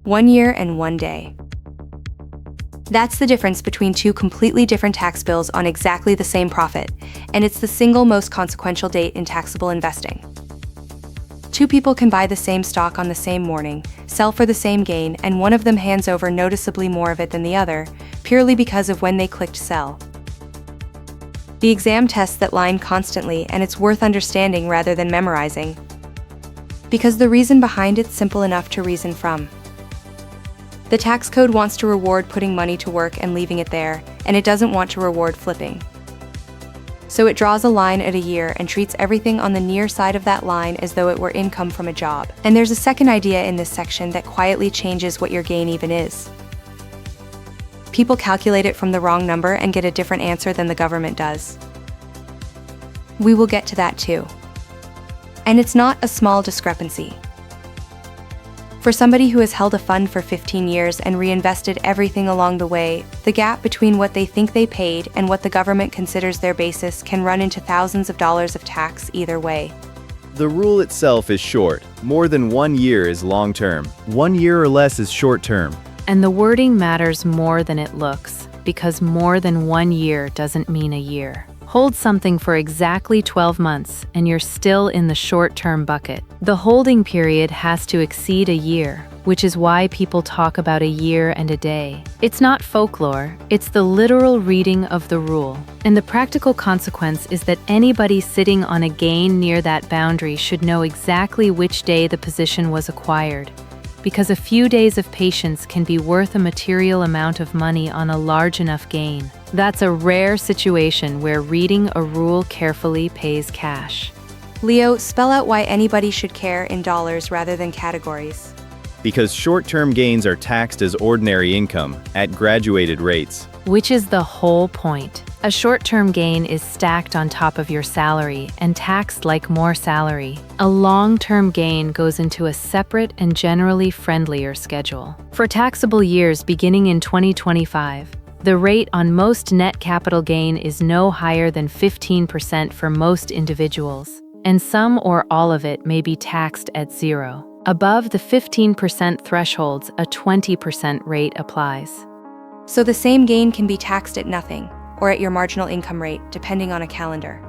1 year and 1 day. That's the difference between two completely different tax bills on exactly the same profit, and it's the single most consequential date in taxable investing. Two people can buy the same stock on the same morning, sell for the same gain, and one of them hands over noticeably more of it than the other, purely because of when they clicked sell. The exam tests that line constantly, and it's worth understanding rather than memorizing. Because the reason behind it's simple enough to reason from. The tax code wants to reward putting money to work and leaving it there, and it doesn't want to reward flipping. So it draws a line at a year and treats everything on the near side of that line as though it were income from a job. And there's a second idea in this section that quietly changes what your gain even is. People calculate it from the wrong number and get a different answer than the government does. We will get to that too. And it's not a small discrepancy. For somebody who has held a fund for 15 years and reinvested everything along the way, the gap between what they think they paid and what the government considers their basis can run into thousands of dollars of tax either way. The rule itself is short. More than 1 year is long-term. 1 year or less is short-term. And the wording matters more than it looks, because more than 1 year doesn't mean a year. Hold something for exactly 12 months, and you're still in the short-term bucket. The holding period has to exceed a year, which is why people talk about a year and a day. It's not folklore, it's the literal reading of the rule. And the practical consequence is that anybody sitting on a gain near that boundary should know exactly which day the position was acquired, because a few days of patience can be worth a material amount of money on a large enough gain. That's a rare situation where reading a rule carefully pays cash. Leo, spell out why anybody should care in dollars rather than categories. Because short-term gains are taxed as ordinary income at graduated rates. Which is the whole point. A short-term gain is stacked on top of your salary and taxed like more salary. A long-term gain goes into a separate and generally friendlier schedule. For taxable years beginning in 2025, the rate on most net capital gain is no higher than 15% for most individuals, and some or all of it may be taxed at zero. Above the 15% thresholds, a 20% rate applies. So the same gain can be taxed at nothing, or at your marginal income rate, depending on a calendar.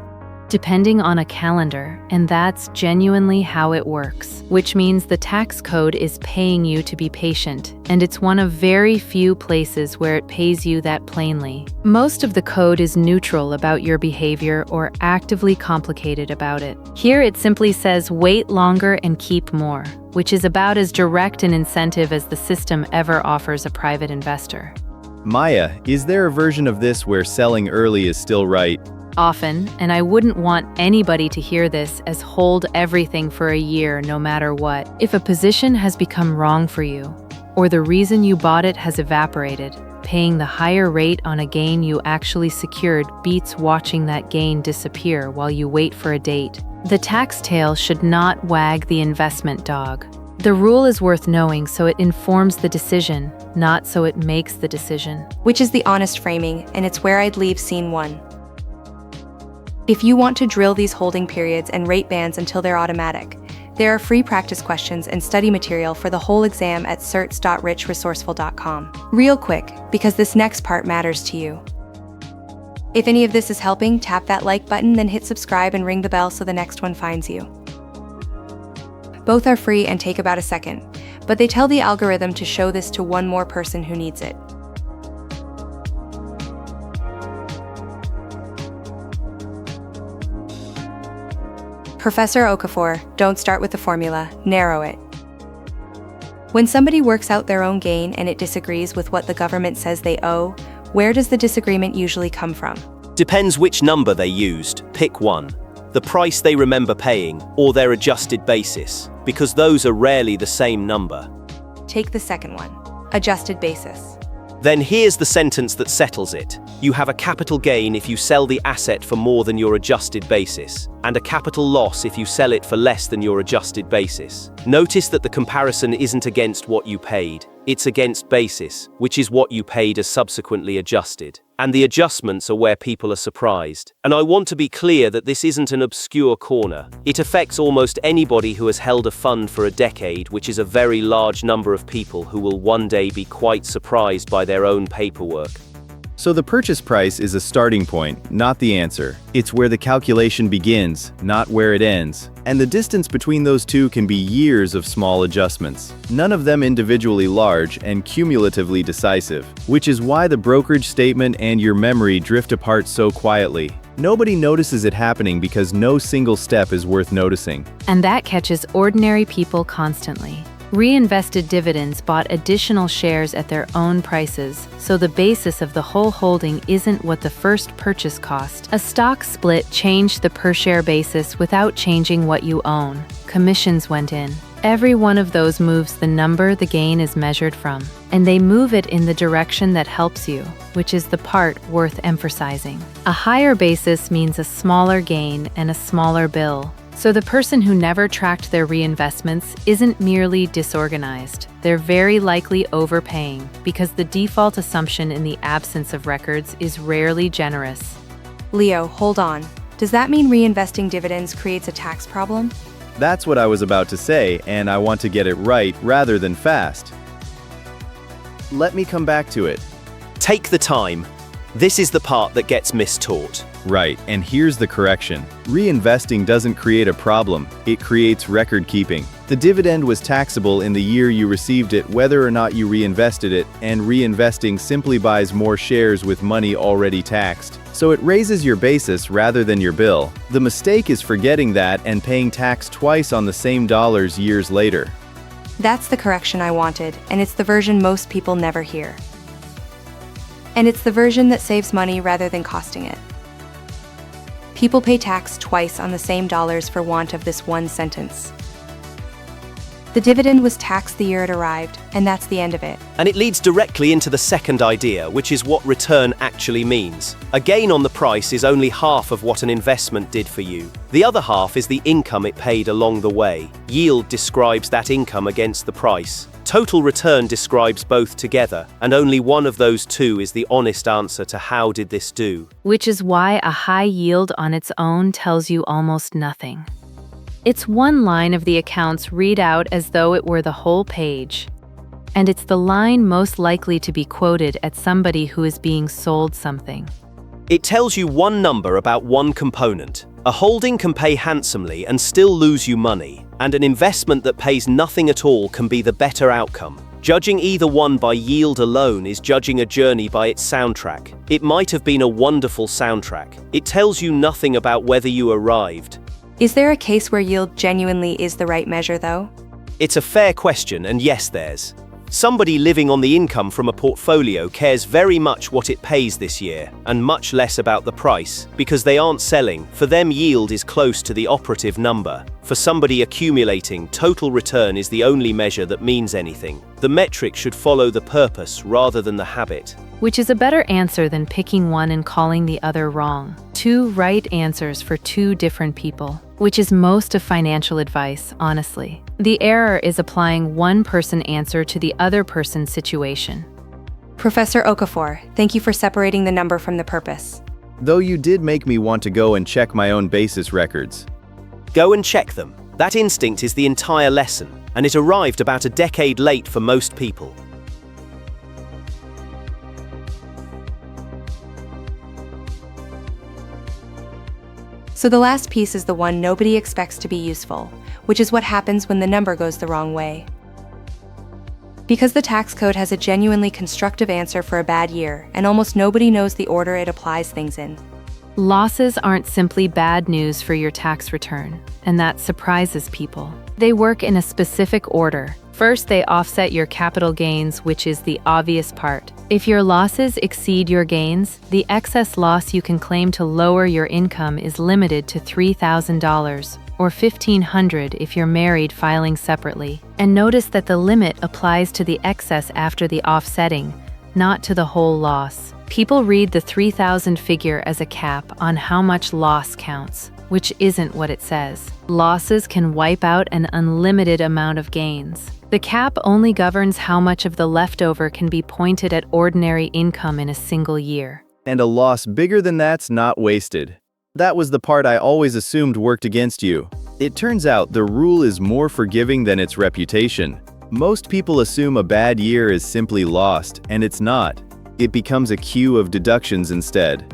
Depending on a calendar, and that's genuinely how it works, which means the tax code is paying you to be patient, and it's one of very few places where it pays you that plainly. Most of the code is neutral about your behavior or actively complicated about it. Here it simply says wait longer and keep more, which is about as direct an incentive as the system ever offers a private investor. Maya, is there a version of this where selling early is still right? Often, and I wouldn't want anybody to hear this as hold everything for a year no matter what. If a position has become wrong for you, or the reason you bought it has evaporated, paying the higher rate on a gain you actually secured beats watching that gain disappear while you wait for a date. The tax tail should not wag the investment dog. The rule is worth knowing so it informs the decision, not so it makes the decision. Which is the honest framing, and it's where I'd leave scene 1. If you want to drill these holding periods and rate bands until they're automatic, there are free practice questions and study material for the whole exam at certs.richresourceful.com. Real quick, because this next part matters to you. If any of this is helping, tap that like button, then hit subscribe and ring the bell so the next one finds you. Both are free and take about a second, but they tell the algorithm to show this to one more person who needs it. Professor Okafor, don't start with the formula, narrow it. When somebody works out their own gain and it disagrees with what the government says they owe, where does the disagreement usually come from? Depends which number they used. Pick one. The price they remember paying, or their adjusted basis, because those are rarely the same number. Take the second one, adjusted basis. Then here's the sentence that settles it. You have a capital gain if you sell the asset for more than your adjusted basis, and a capital loss if you sell it for less than your adjusted basis. Notice that the comparison isn't against what you paid, it's against basis, which is what you paid as subsequently adjusted. And the adjustments are where people are surprised. And I want to be clear that this isn't an obscure corner. It affects almost anybody who has held a fund for a decade, which is a very large number of people who will one day be quite surprised by their own paperwork. So the purchase price is a starting point, not the answer. It's where the calculation begins, not where it ends. And the distance between those two can be years of small adjustments, none of them individually large and cumulatively decisive, which is why the brokerage statement and your memory drift apart so quietly. Nobody notices it happening because no single step is worth noticing. And that catches ordinary people constantly. Reinvested dividends bought additional shares at their own prices, so the basis of the whole holding isn't what the first purchase cost. A stock split changed the per-share basis without changing what you own. Commissions went in. Every one of those moves the number the gain is measured from, and they move it in the direction that helps you, which is the part worth emphasizing. A higher basis means a smaller gain and a smaller bill. So the person who never tracked their reinvestments isn't merely disorganized. They're very likely overpaying because the default assumption in the absence of records is rarely generous. Leo, hold on. Does that mean reinvesting dividends creates a tax problem? That's what I was about to say, and I want to get it right rather than fast. Let me come back to it. Take the time. This is the part that gets mistaught. Right, and here's the correction. Reinvesting doesn't create a problem, it creates record keeping. The dividend was taxable in the year you received it, whether or not you reinvested it, and reinvesting simply buys more shares with money already taxed. So it raises your basis rather than your bill. The mistake is forgetting that and paying tax twice on the same dollars years later. That's the correction I wanted, and it's the version most people never hear. And it's the version that saves money rather than costing it. People pay tax twice on the same dollars for want of this one sentence. The dividend was taxed the year it arrived, and that's the end of it. And it leads directly into the second idea, which is what return actually means. A gain on the price is only half of what an investment did for you. The other half is the income it paid along the way. Yield describes that income against the price. Total return describes both together, and only one of those two is the honest answer to how did this do. Which is why a high yield on its own tells you almost nothing. It's one line of the accounts read out as though it were the whole page. And it's the line most likely to be quoted at somebody who is being sold something. It tells you one number about one component. A holding can pay handsomely and still lose you money, and an investment that pays nothing at all can be the better outcome. Judging either one by yield alone is judging a journey by its soundtrack. It might have been a wonderful soundtrack. It tells you nothing about whether you arrived. Is there a case where yield genuinely is the right measure, though? It's a fair question, and yes, there's. Somebody living on the income from a portfolio cares very much what it pays this year, and much less about the price, because they aren't selling. For them, yield is close to the operative number. For somebody accumulating, total return is the only measure that means anything. The metric should follow the purpose rather than the habit. Which is a better answer than picking one and calling the other wrong. Two right answers for two different people, which is most of financial advice, honestly. The error is applying one person answer to the other person's situation. Professor Okafor, thank you for separating the number from the purpose. Though you did make me want to go and check my own basis records. Go and check them. That instinct is the entire lesson, and it arrived about a decade late for most people. So the last piece is the one nobody expects to be useful, which is what happens when the number goes the wrong way. Because the tax code has a genuinely constructive answer for a bad year, and almost nobody knows the order it applies things in. Losses aren't simply bad news for your tax return, and that surprises people. They work in a specific order. First, they offset your capital gains, which is the obvious part. If your losses exceed your gains, the excess loss you can claim to lower your income is limited to $3,000, or $1,500 if you're married filing separately. And notice that the limit applies to the excess after the offsetting, not to the whole loss. People read the 3,000 figure as a cap on how much loss counts, which isn't what it says. Losses can wipe out an unlimited amount of gains. The cap only governs how much of the leftover can be pointed at ordinary income in a single year. And a loss bigger than that's not wasted. That was the part I always assumed worked against you. It turns out the rule is more forgiving than its reputation. Most people assume a bad year is simply lost, and it's not. It becomes a queue of deductions instead.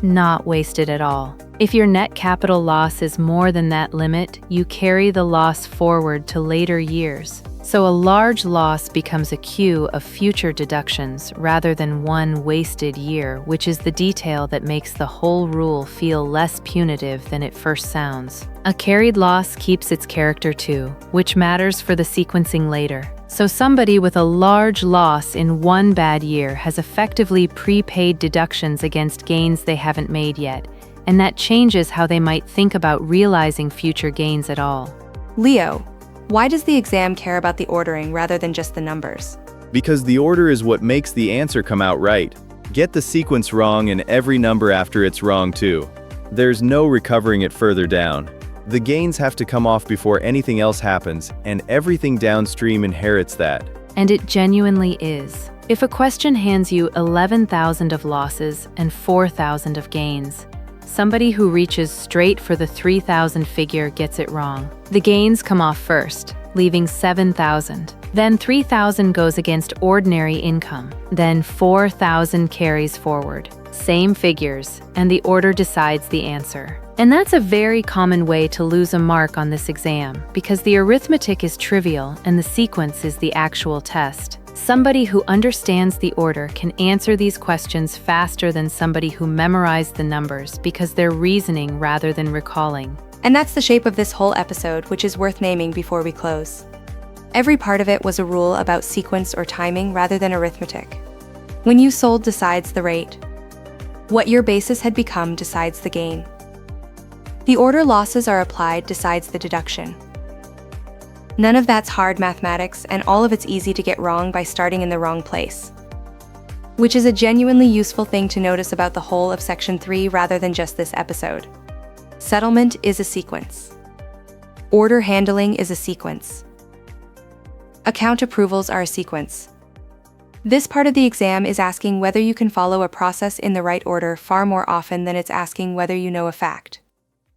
Not wasted at all. If your net capital loss is more than that limit, you carry the loss forward to later years. So a large loss becomes a queue of future deductions rather than one wasted year, which is the detail that makes the whole rule feel less punitive than it first sounds. A carried loss keeps its character too, which matters for the sequencing later. So somebody with a large loss in one bad year has effectively prepaid deductions against gains they haven't made yet, and that changes how they might think about realizing future gains at all. Leo, why does the exam care about the ordering rather than just the numbers? Because the order is what makes the answer come out right. Get the sequence wrong and every number after it's wrong too. There's no recovering it further down. The gains have to come off before anything else happens, and everything downstream inherits that. And it genuinely is. If a question hands you 11,000 of losses and 4,000 of gains, somebody who reaches straight for the 3,000 figure gets it wrong. The gains come off first, leaving 7,000. Then 3,000 goes against ordinary income. Then 4,000 carries forward. Same figures, and the order decides the answer. And that's a very common way to lose a mark on this exam, because the arithmetic is trivial and the sequence is the actual test. Somebody who understands the order can answer these questions faster than somebody who memorized the numbers because they're reasoning rather than recalling. And that's the shape of this whole episode, which is worth naming before we close. Every part of it was a rule about sequence or timing rather than arithmetic. When you sold decides the rate. What your basis had become decides the gain. The order losses are applied decides the deduction. None of that's hard mathematics, and all of it's easy to get wrong by starting in the wrong place. Which is a genuinely useful thing to notice about the whole of Section 3 rather than just this episode. Settlement is a sequence. Order handling is a sequence. Account approvals are a sequence. This part of the exam is asking whether you can follow a process in the right order far more often than it's asking whether you know a fact.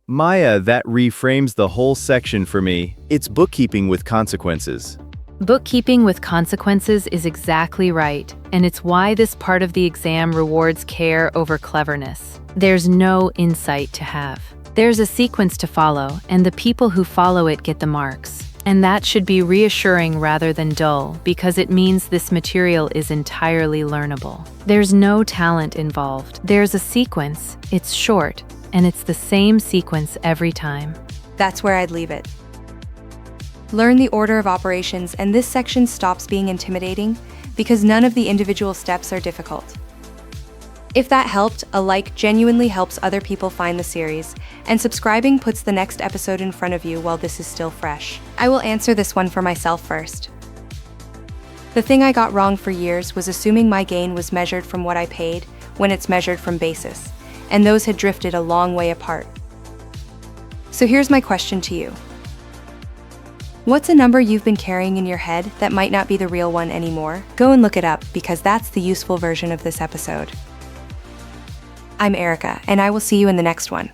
Maya, that reframes the whole section for me. It's bookkeeping with consequences. Bookkeeping with consequences is exactly right, and it's why this part of the exam rewards care over cleverness. There's no insight to have. There's a sequence to follow, and the people who follow it get the marks. And that should be reassuring rather than dull, because it means this material is entirely learnable. There's no talent involved. There's a sequence, it's short, and it's the same sequence every time. That's where I'd leave it. Learn the order of operations, and this section stops being intimidating because none of the individual steps are difficult. If that helped, a like genuinely helps other people find the series, and subscribing puts the next episode in front of you while this is still fresh. I will answer this one for myself first. The thing I got wrong for years was assuming my gain was measured from what I paid when it's measured from basis, and those had drifted a long way apart. So here's my question to you. What's a number you've been carrying in your head that might not be the real one anymore? Go and look it up, because that's the useful version of this episode. I'm Erica, and I will see you in the next one.